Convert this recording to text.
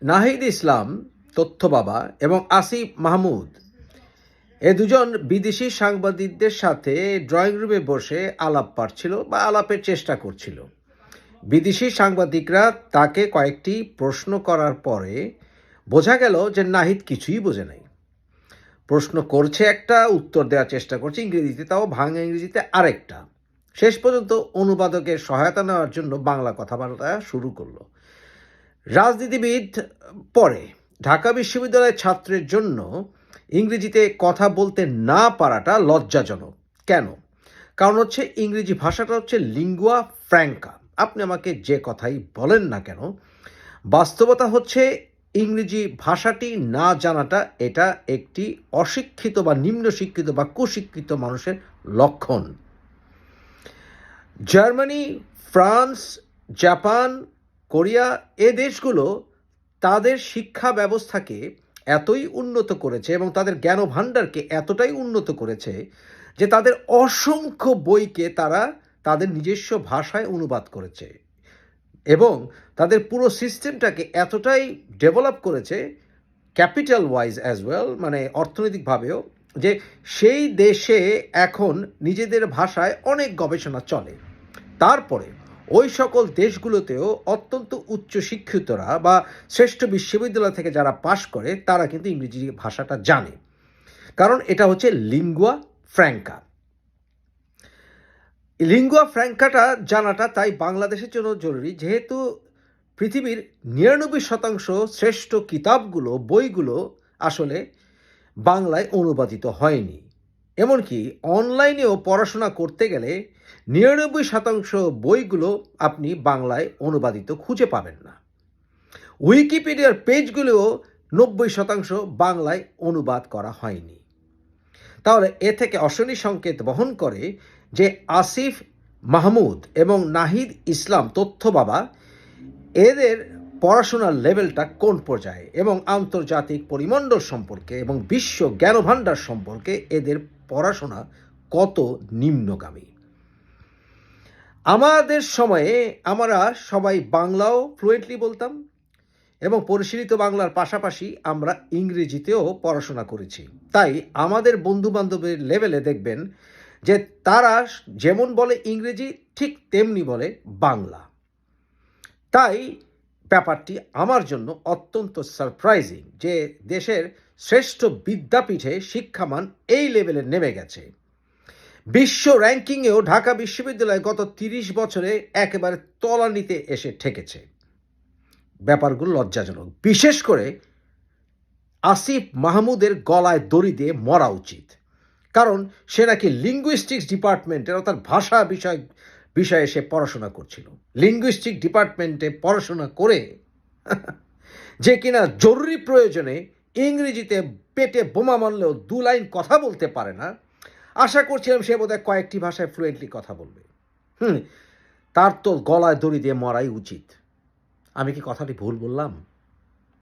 নাহিদ ইসলাম তথ্য বাবা এবং আসিফ মাহমুদ এ দুজন বিদেশি সাংবাদিকদের সাথে ড্রয়িং রুমে বসে আলাপ পাড়ছিল বা আলাপের চেষ্টা করছিল। বিদেশি সাংবাদিকরা তাকে কয়েকটি প্রশ্ন করার পরে বোঝা গেল যে নাহিদ কিছুই বোঝে নাই। প্রশ্ন করছে একটা, উত্তর দেওয়ার চেষ্টা করছে ইংরেজিতে, তাও ভাঙা ইংরেজিতে আরেকটা। শেষ পর্যন্ত অনুবাদকের সহায়তা নেওয়ার জন্য বাংলা কথাবার্তা শুরু করলো। রাজনীতিবিদ পরে ঢাকা বিশ্ববিদ্যালয়ের ছাত্রের জন্য ইংরেজিতে কথা বলতে না পারাটা লজ্জাজনক। কেন? কারণ হচ্ছে ইংরেজি ভাষাটা হচ্ছে লিঙ্গুয়া ফ্র্যাঙ্কা। আপনি আমাকে যে কথাই বলেন না কেন, বাস্তবতা হচ্ছে ইংরেজি ভাষাটি না জানাটা এটা একটি অশিক্ষিত বা নিম্ন শিক্ষিত বা কুশিক্ষিত মানুষের লক্ষণ। জার্মানি, ফ্রান্স, জাপান, কোরিয়া এ দেশগুলো তাদের শিক্ষা ব্যবস্থাকে এতই উন্নত করেছে এবং তাদের জ্ঞান ভাণ্ডারকে এতটাই উন্নত করেছে যে তাদের অসংখ্য বইকে তারা তাদের নিজস্ব ভাষায় অনুবাদ করেছে এবং তাদের পুরো সিস্টেমটাকে এতটাই ডেভেলপ করেছে ক্যাপিটাল ওয়াইজ অ্যাজ ওয়েল, মানে অর্থনৈতিকভাবেও, যে সেই দেশে এখন নিজেদের ভাষায় অনেক গবেষণা চলে। তারপরে ওই সকল দেশগুলোতেও অত্যন্ত উচ্চশিক্ষিতরা বা শ্রেষ্ঠ বিশ্ববিদ্যালয় থেকে যারা পাশ করে তারা কিন্তু ইংরেজি ভাষাটা জানে, কারণ এটা হচ্ছে লিঙ্গুয়া ফ্র্যাঙ্কা। লিঙ্গুয়া ফ্র্যাঙ্কাটা জানাটা তাই বাংলাদেশের জন্য জরুরি, যেহেতু পৃথিবীর 99% শ্রেষ্ঠ কিতাবগুলো, বইগুলো আসলে বাংলায় অনুবাদিত হয়নি। এমনকি অনলাইনেও পড়াশোনা করতে গেলে 99% বইগুলো আপনি বাংলায় অনুবাদিত খুঁজে পাবেন না। উইকিপিডিয়ার পেজগুলোও 90% বাংলায় অনুবাদ করা হয়নি। তাহলে এ থেকে অশনি সংকেত বহন করে যে আসিফ মাহমুদ এবং নাহিদ ইসলাম তথ্য বাবা এদের পড়াশোনার লেভেলটা কোন পর্যায়ে এবং আন্তর্জাতিক পরিমণ্ডল সম্পর্কে এবং বিশ্ব জ্ঞানভাণ্ডার সম্পর্কে এদের পড়াশোনা কত নিম্নগামী। আমাদের সময়ে আমরা সবাই বাংলাও ফ্লুয়েন্টলি বলতাম এবং পরিশীলিত বাংলার পাশাপাশি আমরা ইংরেজিতেও পড়াশোনা করেছি। তাই আমাদের বন্ধুবান্ধবের লেভেলে দেখবেন যে তারা যেমন বলে ইংরেজি ঠিক তেমনি বলে বাংলা। তাই ব্যাপারটি আমার জন্য অত্যন্ত সারপ্রাইজিং যে দেশের শ্রেষ্ঠ বিদ্যাপীঠে শিক্ষামান এই লেভেলে নেমে গেছে। বিশ্ব র্যাঙ্কিংয়েও ঢাকা বিশ্ববিদ্যালয় গত 30 বছরে একেবারে তলানিতে এসে ঠেকেছে। ব্যাপারগুলো লজ্জাজনক। বিশেষ করে আসিফ মাহমুদের গলায় দড়ি দিয়ে মরা উচিত, কারণ সে নাকি লিঙ্গুইস্টিক্স ডিপার্টমেন্টের অর্থাৎ ভাষা বিষয়ে সে পড়াশোনা করছিল। লিঙ্গুইস্টিক ডিপার্টমেন্টে পড়াশোনা করে যে কিনা জরুরি প্রয়োজনে ইংরেজিতে পেটে বোমা মারলেও 2 লাইন কথা বলতে পারে না, আশা করছিলাম সে বোধহয় কয়েকটি ভাষায় ফ্লুয়েন্টলি কথা বলবে। তার তো গলায় দড়ি দিয়ে মরাই উচিত। আমি কি কথাটি ভুল বললাম?